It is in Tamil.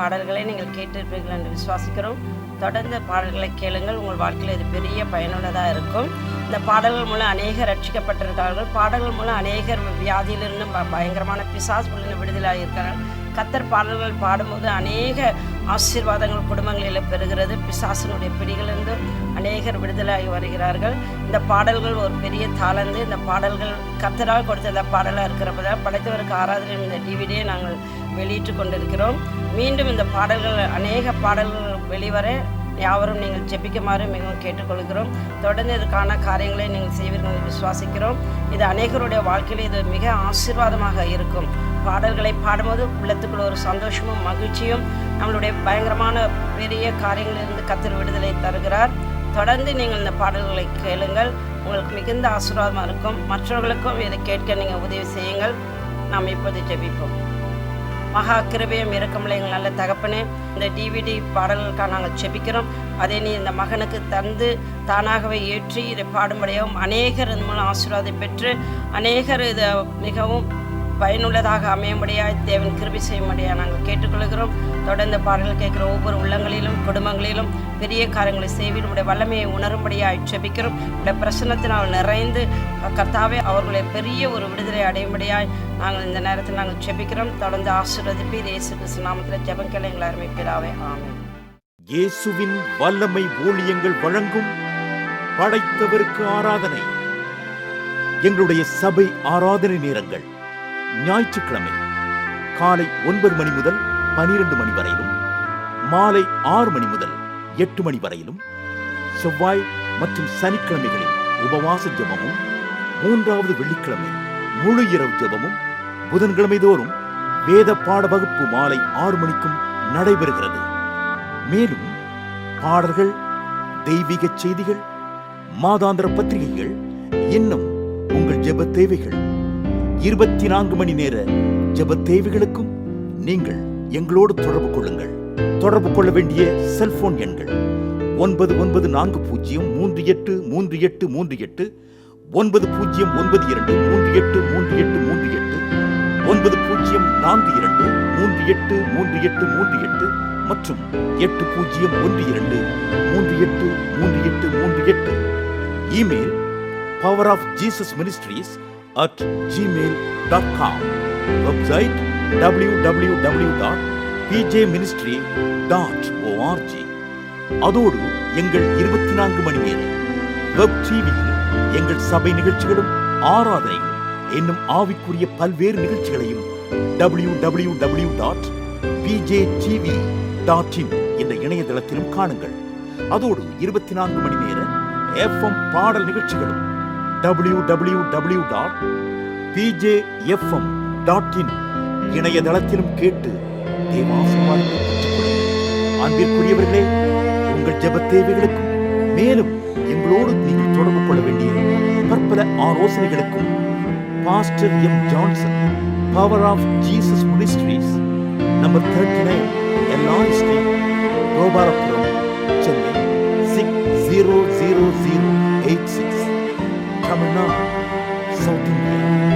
பாடல்களை நீங்கள் கேட்டிருப்பீர்கள் என்று விசுவாசிக்கிறோம். தொடர்ந்து பாடல்களை கேளுங்கள். உங்கள் வாழ்க்கையில் இது பெரிய பயனுள்ளதாக இருக்கும். இந்த பாடல்கள் மூலம் அநேகர் ரட்சிக்கப்பட்டிருக்கிறார்கள். பாடல்கள் மூலம் அநேகர் வியாதியிலிருந்து பயங்கரமான பிசாசுகளிலிருந்து விடுதலாக இருக்கிறார்கள். கர்த்தர் பாடல்கள் பாடும்போது அநேக ஆசீர்வாதங்கள் குடும்பங்களில் பெறுகிறது. பிசாசினுடைய பிடிகளிலிருந்து அநேகர் விடுதலாகி வருகிறார்கள். இந்த பாடல்கள் ஒரு பெரிய தாளந்து. இந்த பாடல்கள் கர்த்தரால் கொடுத்த இந்த பாடலாக இருக்கிறப்பதால் படைத்தவருக்கு ஆராதனை இந்த டிவிடியை நாங்கள் வெளியிட்டு கொண்டிருக்கிறோம். மீண்டும் இந்த பாடல்கள் அநேக பாடல்கள் வெளிவர யாவரும் நீங்கள் ஜெபிக்குமாறு மிகவும் கேட்டுக்கொள்கிறோம். தொடர்ந்து இதுக்கான காரியங்களை நீங்கள் செய்வீர்கள் என்று விசுவாசிக்கிறோம். இது அநேகருடைய வாழ்க்கையில் இது மிக ஆசீர்வாதமாக இருக்கும். பாடல்களை பாடும்போது உள்ளத்துக்குள்ள ஒரு சந்தோஷமும் மகிழ்ச்சியும் நம்மளுடைய பயங்கரமான பெரிய காரியங்களிலிருந்து கர்த்தர் விடுதலை தருகிறார். தொடர்ந்து நீங்கள் இந்த பாடல்களை கேளுங்கள். உங்களுக்கு மிகுந்த ஆசீர்வாதமாக இருக்கும். மற்றவர்களுக்கும் இதை கேட்க நீங்கள் உதவி செய்யுங்கள். நாம் இப்போது ஜெபிப்போம். மகா கிருபையும் இரக்கமுள்ள எங்கள் நல்ல தகப்பனே, இந்த டிவிடி பாடல்களுக்காக நாங்கள் ஜெபிக்கிறோம். அதை நீ இந்த மகனுக்கு தந்து தானாகவே ஏற்றி இதை பாடும்படியாகவும் அநேகர் இதன் மூலம் ஆசீர்வாதம் பெற்று அநேகர் இதை மிகவும் பயனுள்ளதாக அமையும்படியாய் தேவன் கிருபை செய்யும்படியாக நாங்கள் கேட்டுக்கொள்கிறோம். தொடர்ந்து பாடல்கள் கேட்குற ஒவ்வொரு உள்ளங்களிலும் குடும்பங்களிலும் பெரிய காரியங்களை செய்வீர். உடைய வல்லமையை உணரும்படியாய் ஜெபிக்கிறோம். உடைய பிரசன்னத்தினால் நிறைந்து கர்த்தாவே அவர்களை பெரிய ஒரு விடுதலை அடையும்படியாய் நாங்கள் இந்த நேரத்தில் நாங்கள் ஜெபிக்கிறோம். தொடர்ந்து ஆசீர்வதிப்பீர். இயேசு கிறிஸ்து நாமத்தில் ஜெபம் கேள எங்களை அருமைப்பிதாவே, ஆமென். இயேசுவின் வல்லமை ஊழியங்கள் வழங்கும் படைத்தவருக்கு ஆராதனை. எங்களுடைய சபை ஆராதனை நேரங்கள் ஞாயிற்றுக்கிழமை காலை 9 மணி முதல் 12 மணி வரையிலும், மாலை 6 மணி முதல் 8 மணி வரையிலும், செவ்வாய் மற்றும் சனிக்கிழமைகளில் உபவாச ஜெபமும், 3வது வெள்ளிக்கிழமை முழு இரவு ஜெபமும், புதன்கிழமை தோறும் வேத பாட வகுப்பு மாலை 6 மணிக்கும் நடைபெறுகிறது. மேலும் பாடல்கள், தெய்வீக செய்திகள், மாதாந்திர பத்திரிகைகள், இன்னும் உங்கள் ஜெப தேவைகள் 24 மணி நேர ஜெப தேவைகளுக்கும் நீங்கள் எங்களோடு தொடர்பு கொள்ளுங்கள். தொடர்பு கொள்ள வேண்டிய செல்போன் எண்கள் 9910383838, 9092383838, 9042383838 மற்றும் 8012383838. Email powerofjesusministries@gmail.com. Website www.pjministry.org. அதோடு எங்கள் 24 மணி நேர வெப் டிவியில் எங்கள் சபை நிகழ்ச்சிகளும் ஆராதனைகளும் என்னும் ஆவிக்குரிய பல்வேறு நிகழ்ச்சிகளையும் www.pjtv.in என்ற இணையதளத்திலும் காணுங்கள். அதோடு 24 மணி நேர FM பாடல் நிகழ்ச்சிகளும் www.pjfm.in இணையதளத்திலும் கேட்டு தேவாசீர்வாதங்களை பெற்றுக்கொள்ளுங்கள். அன்பிற்குரியவர்களே, உங்கள் ஜெப தேவைகளுக்கும் மேலும் எங்களோடு நீங்கள் தொடர்பு கொள்ள வேண்டிய பற்பல ஆலோசனைகளுக்கும் pastor M Johnson, power of Jesus ministries, number 39 LR street, Gopalapuram, Chennai 600086, Tamil Nadu, south India.